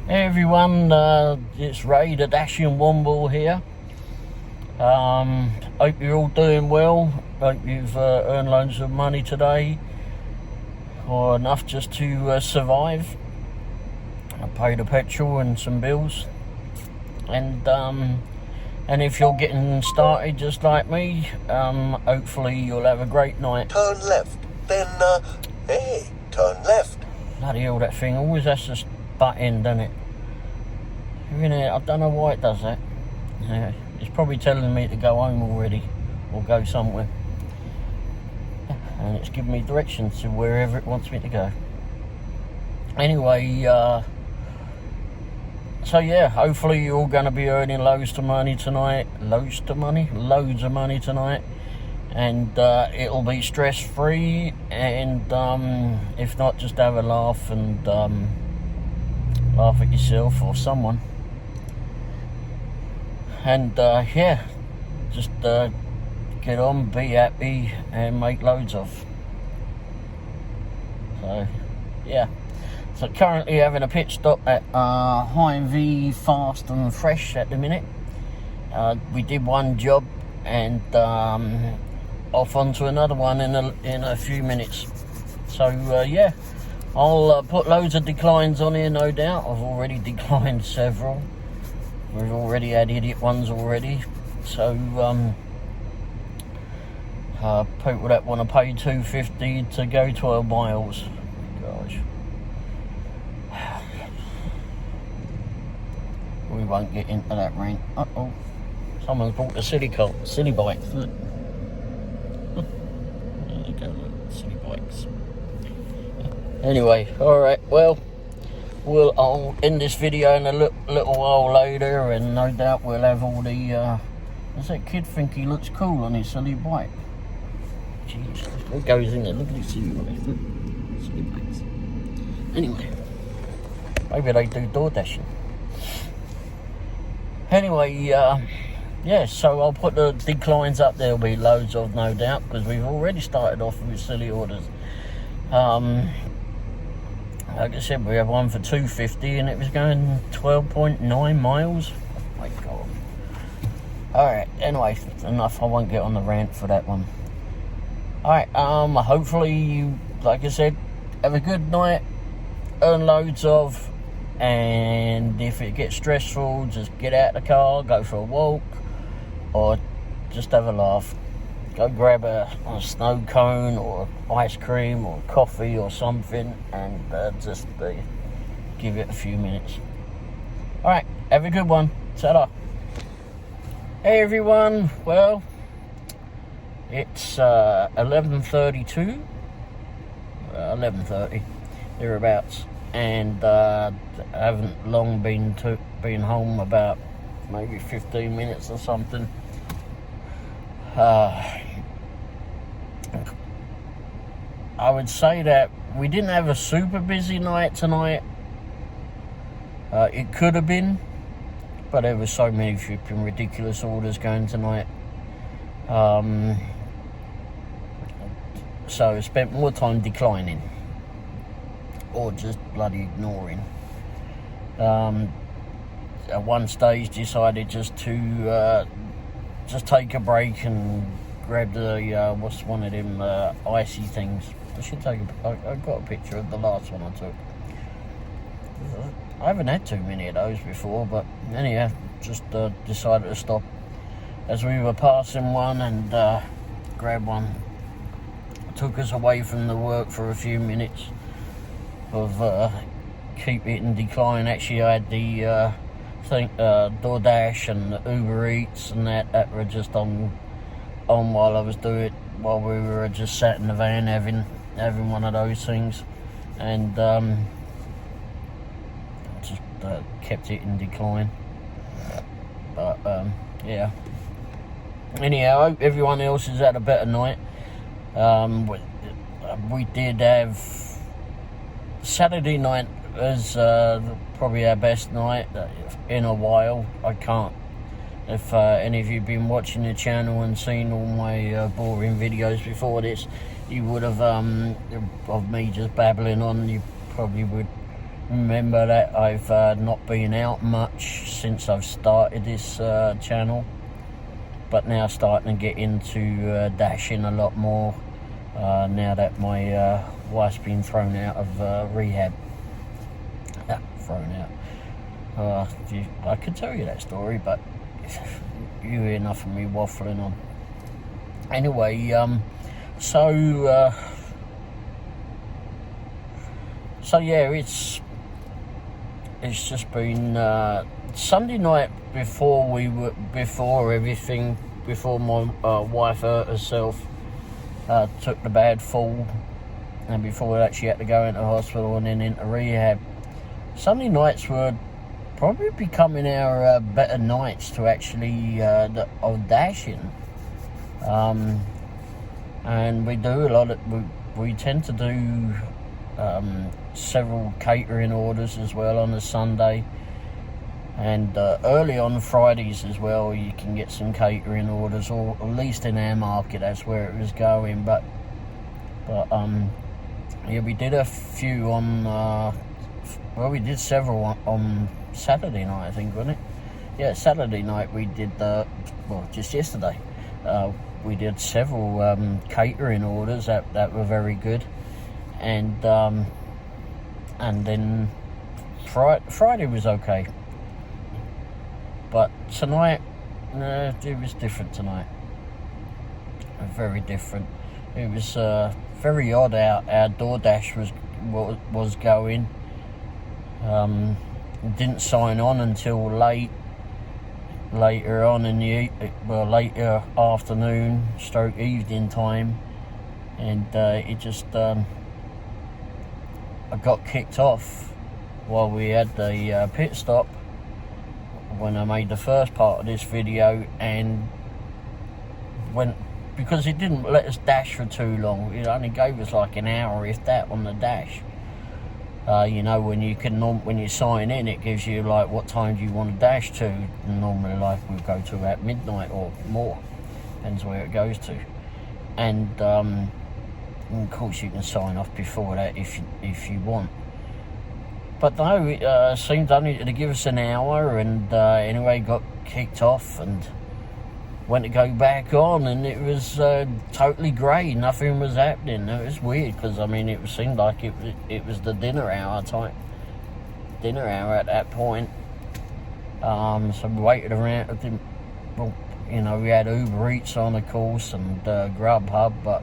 Hey everyone, it's Ray the Dashing Womble here. Hope you're all doing well. Hope you've earned loads of money today, or enough just to survive. I paid the petrol and some bills, and if you're getting started just like me, hopefully you'll have a great night. Turn left, then hey, turn left. Bloody hell, that thing always has to butt in, doesn't it? I don't know why it does that. Yeah, it's probably telling me to go home already, or go somewhere. And it's giving me directions to wherever it wants me to go. Anyway, so yeah, hopefully you're all going to be earning loads of money tonight. Loads of money tonight. And it'll be stress-free, and if not, just have a laugh and laugh at yourself or someone. And yeah, just get on, be happy, and make loads of. So yeah, so currently having a pit stop at Hy-Vee Fast and Fresh at the minute. We did one job, and off onto another one in a few minutes. So yeah, I'll put loads of declines on here, no doubt. I've already declined several. We've already had idiot ones already. So people that want to pay $2.50 to go 12 miles. Gosh, we won't get into that rant. Uh-oh, someone's bought a silly bike. Look. There you go, look, silly bikes. Anyway, alright, well, I'll end this video in a little while later, and no doubt we'll have all the, does that kid think he looks cool on his silly bike? Jeez, what goes in there? Look at these silly bikes, look. Silly bikes. Anyway, maybe they do door dashing. Anyway, yeah, so I'll put the declines up. There'll be loads of, no doubt, because we've already started off with silly orders. Like I said, we have one for $2.50, and it was going 12.9 miles. Oh my god. Alright, anyway, enough. I won't get on the rant for that one. Alright, hopefully you, like I said, have a good night, earn loads of, and if it gets stressful, just get out of the car, go for a walk, or just have a laugh. Go grab a snow cone or ice cream or coffee or something, and just give it a few minutes. Alright, have a good one. Ta-da. Hey everyone, well, it's 11:32, 11:30, thereabouts, and I haven't long been home, about maybe 15 minutes or something. I would say that we didn't have a super busy night tonight. It could have been, but there were so many flipping ridiculous orders going tonight. So I spent more time declining, or just bloody ignoring. At one stage decided just to just take a break and grab the what's one of them icy things. I should take I got a picture of the last one I took. I haven't had too many of those before, but anyhow, just decided to stop as we were passing one and grab one. It took us away from the work for a few minutes of keep it and decline. Actually, I had the DoorDash and the Uber Eats and that were just on while I was doing it, while we were just sat in the van having one of those things, and just kept it in decline. But yeah, anyhow, I hope everyone else has had a better night. We did have Saturday night as probably our best night in a while. I can't, if any of you have been watching the channel and seen all my boring videos before this, you would have of me just babbling on. You probably would remember that I've not been out much since I've started this channel, but now starting to get into dashing a lot more now that my wife's been thrown out of rehab. Thrown out. I could tell you that story, but you hear enough of me waffling on. Anyway, so yeah, it's just been Sunday night before my wife hurt herself, took the bad fall, and before that she had to go into hospital and then into rehab. Sunday nights were probably becoming our better nights to actually of dashing, and we do a lot of we tend to do several catering orders as well on a Sunday, and early on Fridays as well you can get some catering orders, or at least in our market that's where it was going. But yeah, we did a few on we did several on Saturday night, I think, wasn't it? Yeah, Saturday night we did just yesterday we did several catering orders that were very good, and then Friday was okay, but tonight it was different tonight. Very different. It was very odd. Our DoorDash was going. Didn't sign on until later on in the later afternoon stroke evening time, and it just I got kicked off while we had the pit stop when I made the first part of this video, and because it didn't let us dash for too long. It only gave us like an hour, if that, on the dash. You know, when you sign in, it gives you like what time do you want to dash to. Normally, like we go to about midnight or more, depends where it goes to. And of course, you can sign off before that if you want. But no, it seemed only to give us an hour, and anyway, got kicked off and went to go back on, and it was totally grey. Nothing was happening. It was weird because I mean, it seemed like it was the dinner hour at that point. So we waited around. Well, you know, we had Uber Eats on, of course, and Grubhub, but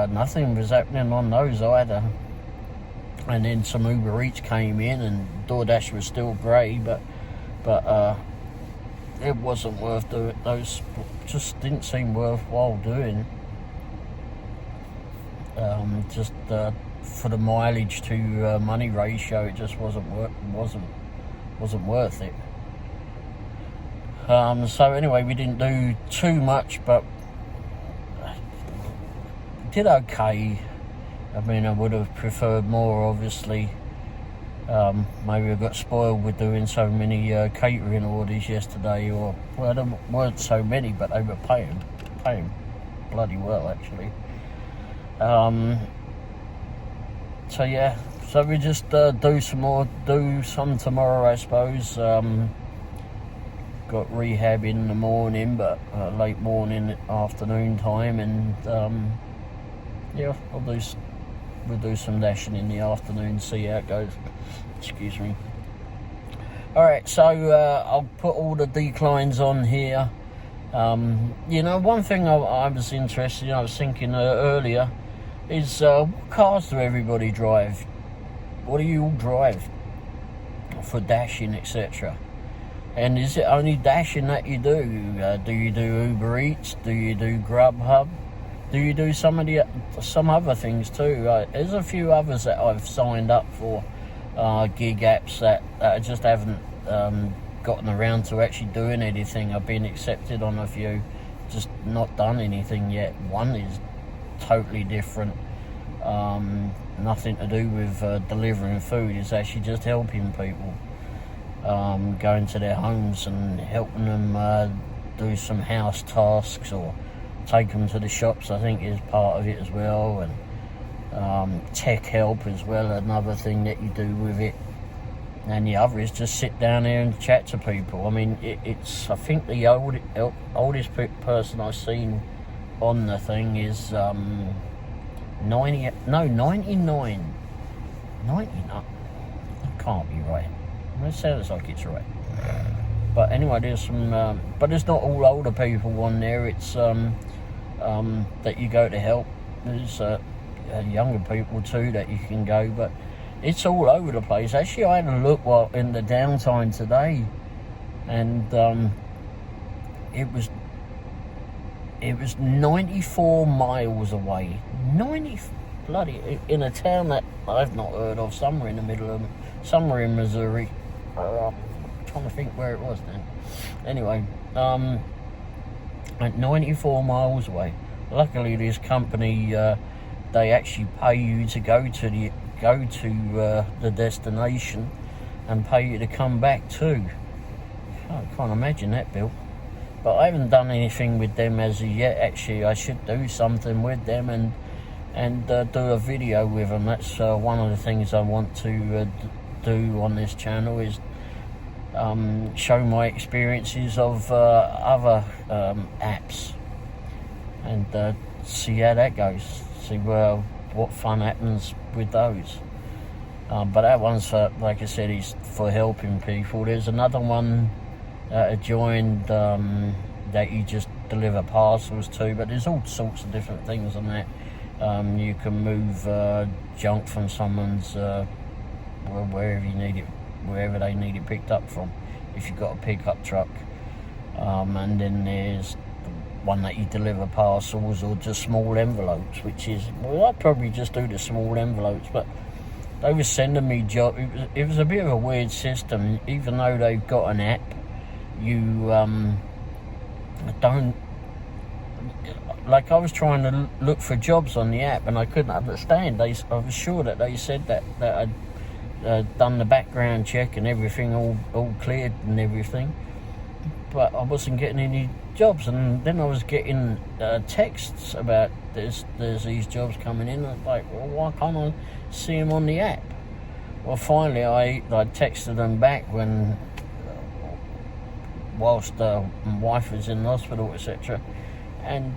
nothing was happening on those either. And then some Uber Eats came in, and DoorDash was still grey, but it wasn't worth doing. Those just didn't seem worthwhile doing. Just for the mileage to money ratio, it just wasn't worth it. So anyway, we didn't do too much, but did okay. I mean, I would have preferred more, obviously. Maybe I got spoiled with doing so many catering orders yesterday, or well, there weren't so many, but they were paying bloody well, actually. So yeah, so we just do some tomorrow, I suppose. Got rehab in the morning, but late morning, afternoon time, and yeah, we'll do some dashing in the afternoon, see how it goes. Excuse me. Alright, so I'll put all the declines on here. You know, one thing I was interested in, I was thinking earlier, is what cars do everybody drive? What do you all drive for dashing, etc.? And is it only dashing that you do? Do you do Uber Eats? Do you do Grubhub? Do you do some other things too? There's a few others that I've signed up for, gig apps that I just haven't gotten around to actually doing anything. I've been accepted on a few, just not done anything yet. One is totally different, nothing to do with delivering food. It's actually just helping people, going to their homes and helping them do some house tasks, or take them to the shops, I think, is part of it as well. And tech help as well, another thing that you do with it. And the other is just sit down there and chat to people. I mean, it's I think the oldest person I've seen on the thing is 99. 99. That can't be right. It sounds like it's right. But anyway, there's some, but it's not all older people on there. It's that you go to help. There's younger people too that you can go, but it's all over the place. Actually, I had a look while in the downtime today, and it was 94 miles away. 90 bloody in a town that I've not heard of, somewhere in the middle of, somewhere in Missouri. Trying to think where it was then. Anyway, at 94 miles away. Luckily, this company they actually pay you to go to the destination and pay you to come back too. I can't imagine that, Bill. But I haven't done anything with them as of yet. Actually, I should do something with them and do a video with them. That's one of the things I want to do on this channel, is show my experiences of other apps and see how that goes. See what fun happens with those. But that one's for, like I said, is for helping people. There's another one that I joined that you just deliver parcels to, but there's all sorts of different things on that. You can move junk from someone's wherever you need it, wherever they need it picked up from, if you've got a pickup truck. And then there's one that you deliver parcels or just small envelopes, which is, well, I'd probably just do the small envelopes, but they were sending me jobs. It was a bit of a weird system. Even though they've got an app, you don't, like, I was trying to look for jobs on the app and I couldn't understand. I was sure that they said that I'd done the background check and everything, all cleared and everything, but I wasn't getting any jobs. And then I was getting texts about there's these jobs coming in. I'm like, well, why can't I see them on the app? Well, finally I texted them back when whilst my wife was in the hospital, etc., and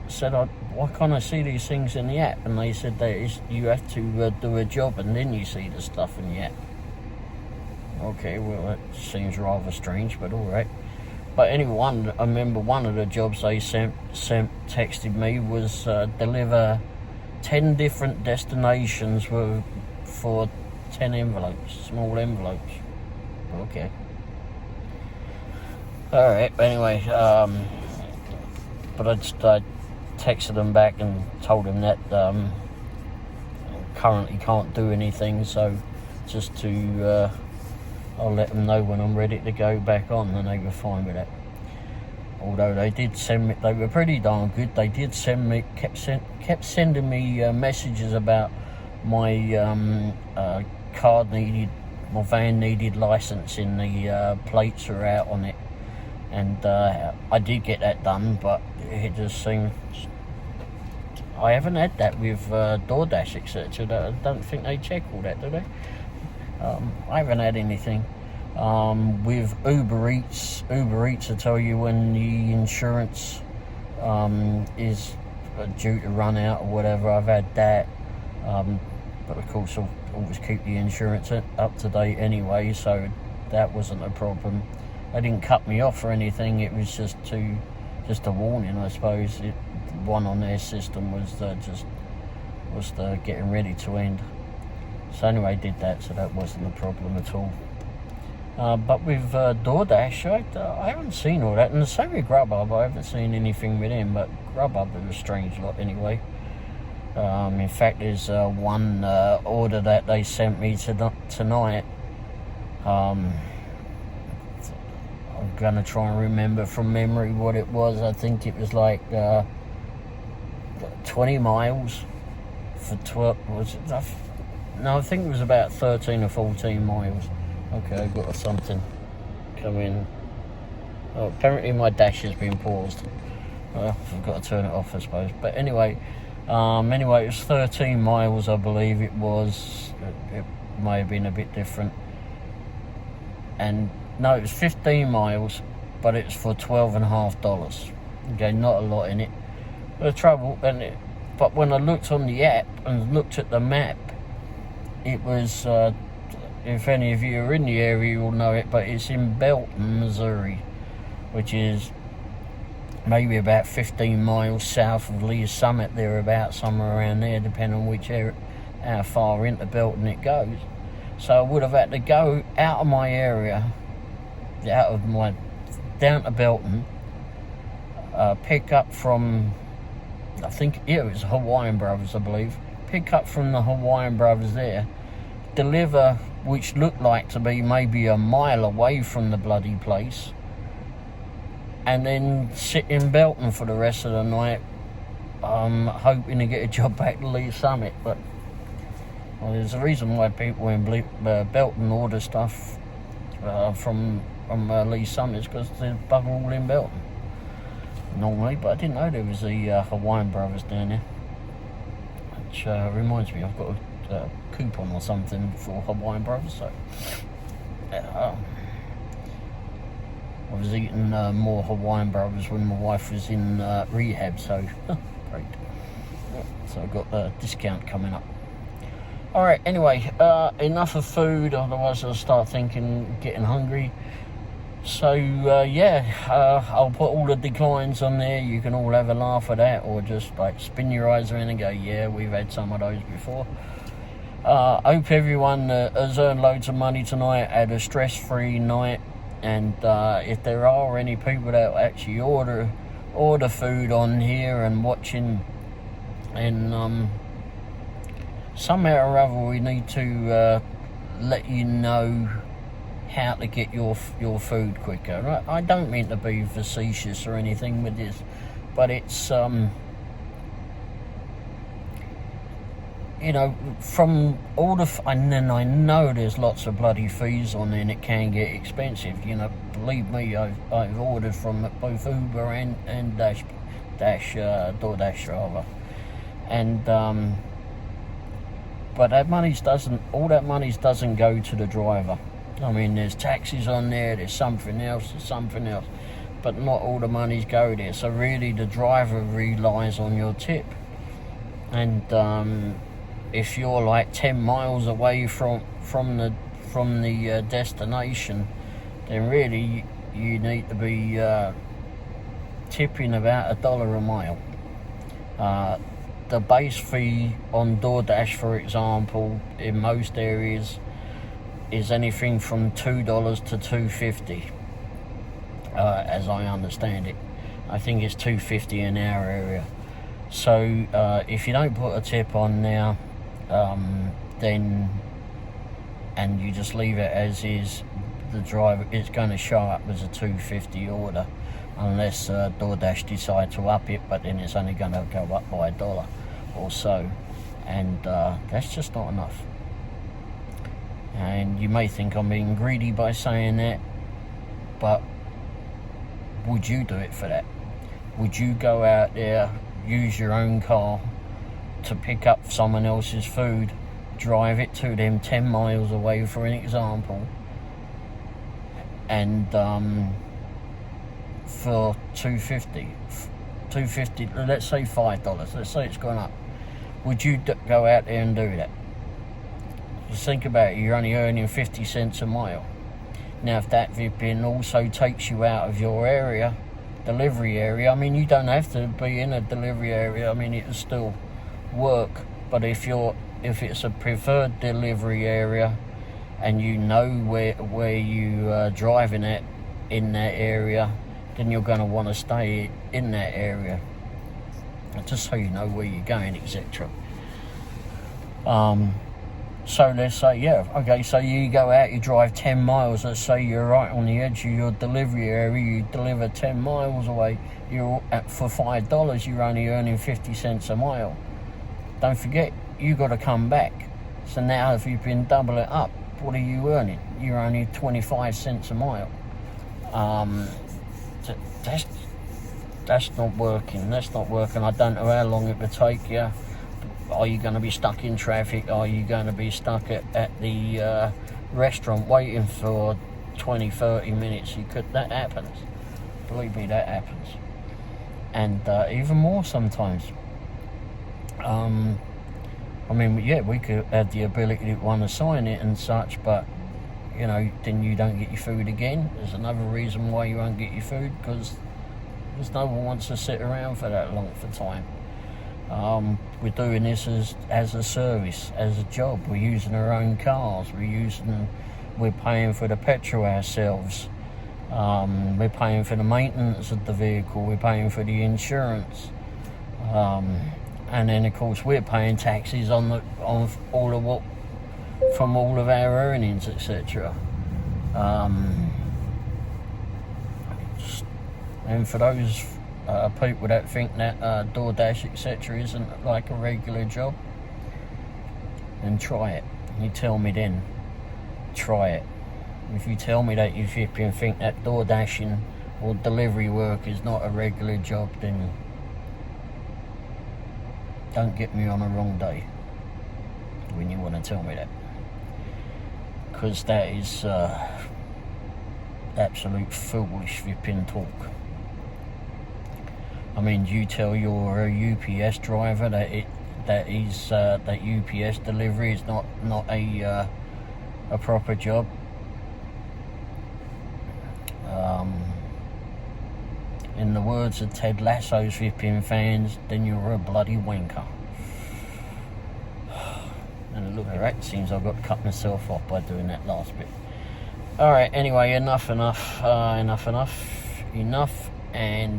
said, why can't I see these things in the app? And they said that you have to do a job and then you see the stuff in the app. Okay, well, that seems rather strange, but all right. But anyway, I remember one of the jobs they texted me was deliver 10 different destinations for 10 envelopes, small envelopes. Okay. All right. Anyway, but I texted them back and told them that currently can't do anything, so just to I'll let them know when I'm ready to go back on, and they were fine with that. Although they did send me, they were pretty darn good. They did send me, kept sending me messages about my card needed, my van needed licensing, the plates are out on it, and I did get that done, but it just seemed, I haven't had that with DoorDash, etc. I don't think they check all that, do they? I haven't had anything. With Uber Eats, I tell you when the insurance is due to run out or whatever. I've had that, but of course I'll always keep the insurance up to date anyway, so that wasn't a problem. They didn't cut me off or anything. It was just a warning, I suppose. One on their system was was getting ready to end. So anyway, I did that, so that wasn't a problem at all. But with DoorDash, I haven't seen all that. And the same with Grubhub, I haven't seen anything with him, but Grubhub is a strange lot anyway. In fact, there's one order that they sent me tonight. I'm going to try and remember from memory what it was. I think it was like 20 miles for 12, was it? No, I think it was about 13 or 14 miles. Okay, I've got something come in. Oh, apparently my dash has been paused. Well, I've got to turn it off, I suppose. But anyway, Anyway, it was 13 miles, I believe it was. It may have been a bit different. And no, it was 15 miles, but it's for $12.50. Okay, not a lot in it. The trouble, but when I looked on the app and looked at the map, it was, if any of you are in the area, you'll know it, but it's in Belton, Missouri, which is maybe about 15 miles south of Lee's Summit, thereabouts, somewhere around there, depending on which area, how far into Belton it goes. So I would have had to go out of my area, down to Belton, pick up from, I think, yeah, it was Hawaiian Brothers, I believe. Pick up from the Hawaiian Brothers there, deliver, which looked like to be maybe a mile away from the bloody place, and then sit in Belton for the rest of the night, hoping to get a job back to Lee's Summit. But well, there's a reason why people in Belton order stuff from Lee's Summit, because there's bugger all in Belton normally. But I didn't know there was the Hawaiian Brothers down there, which reminds me, I've got a coupon or something for Hawaiian Brothers. So I was eating more Hawaiian Brothers when my wife was in rehab, so great. Yeah, so I got a discount coming up. Alright, anyway, enough of food, otherwise I'll start getting hungry. So, I'll put all the declines on there. You can all have a laugh at that, or just like spin your eyes around and go, yeah, we've had some of those before. I hope everyone has earned loads of money tonight, had a stress-free night. And if there are any people that actually order food on here and watching, and somehow or other we need to let you know how to get your food quicker. Right? I don't mean to be facetious or anything with this, but it's you know, from all the, and then I know there's lots of bloody fees on there and it can get expensive. You know, believe me, I've ordered from both Uber and DoorDash rather, and but all that money doesn't go to the driver. I mean, there's taxes on there, there's something else, but not all the monies go there. So really, the driver relies on your tip, and if you're like 10 miles away from the destination, then really you need to be tipping about $1 a mile. The base fee on DoorDash, for example, in most areas is anything from $2 to $2.50, as I understand it. I think it's $2.50 in our area. So if you don't put a tip on now, then, and you just leave it as is, the driver, it's going to show up as a $2.50 order, unless DoorDash decide to up it, but then it's only going to go up by $1 or so, and that's just not enough. And you may think I'm being greedy by saying that, but would you do it for that? Would you go out there, use your own car to pick up someone else's food, drive it to them 10 miles away, for an example, and for $2.50, let's say $5, let's say it's gone up, would you go out there and do that? Just think about it, you're only earning 50 cents a mile. Now if that VPN also takes you out of your area, delivery area, I mean, you don't have to be in a delivery area, I mean, it'll still work, but if it's a preferred delivery area and you know where you are driving at in that area, then you're going to want to stay in that area, just so you know where you're going, etc. So let's say, so you go out, you drive 10 miles, let's say you're right on the edge of your delivery area, you deliver 10 miles away, for $5, you're only earning 50 cents a mile. Don't forget, you got to come back. So now if you've been double it up, what are you earning? You're only 25 cents a mile. That's not working. That's not working. I don't know how long it will take you. Are you going to be stuck in traffic? Are you going to be stuck at the restaurant waiting for 20, 30 minutes? That happens. Believe me, that happens. And even more sometimes. I mean, yeah, we could have the ability to want to sign it and such, but, you know, then you don't get your food again. There's another reason why you won't get your food, because no one wants to sit around for that long for time. We're doing this as a service, as a job. We're using our own cars. We're paying for the petrol ourselves. We're paying for the maintenance of the vehicle. We're paying for the insurance. And then, of course, we're paying taxes on all of what, from all of our earnings, etc. And for those people that think that DoorDash, etc., isn't like a regular job, then try it. You tell me then. Try it. If you tell me that you think that DoorDashing or delivery work is not a regular job, then don't get me on a wrong day when you want to tell me that, because that is absolute foolish flipping talk. I mean, you tell your UPS driver that UPS delivery is not a proper job. In the words of Ted Lasso's flipping fans, then you're a bloody wanker. And look at that, seems I've got to cut myself off by doing that last bit. Alright, anyway, enough, and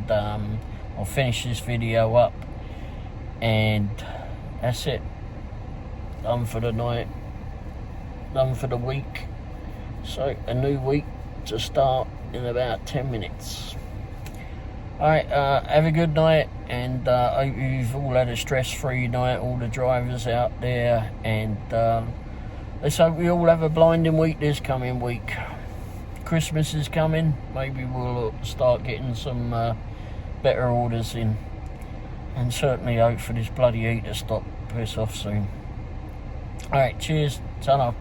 I'll finish this video up, and that's it. Done for the night, done for the week. So, a new week to start in about 10 minutes. Alright, have a good night, and hope you've all had a stress-free night, all the drivers out there, and let's hope we all have a blinding week this coming week. Christmas is coming, maybe we'll start getting some better orders in, and certainly hope for this bloody heat to stop piss off soon. Alright, cheers, ta-ra.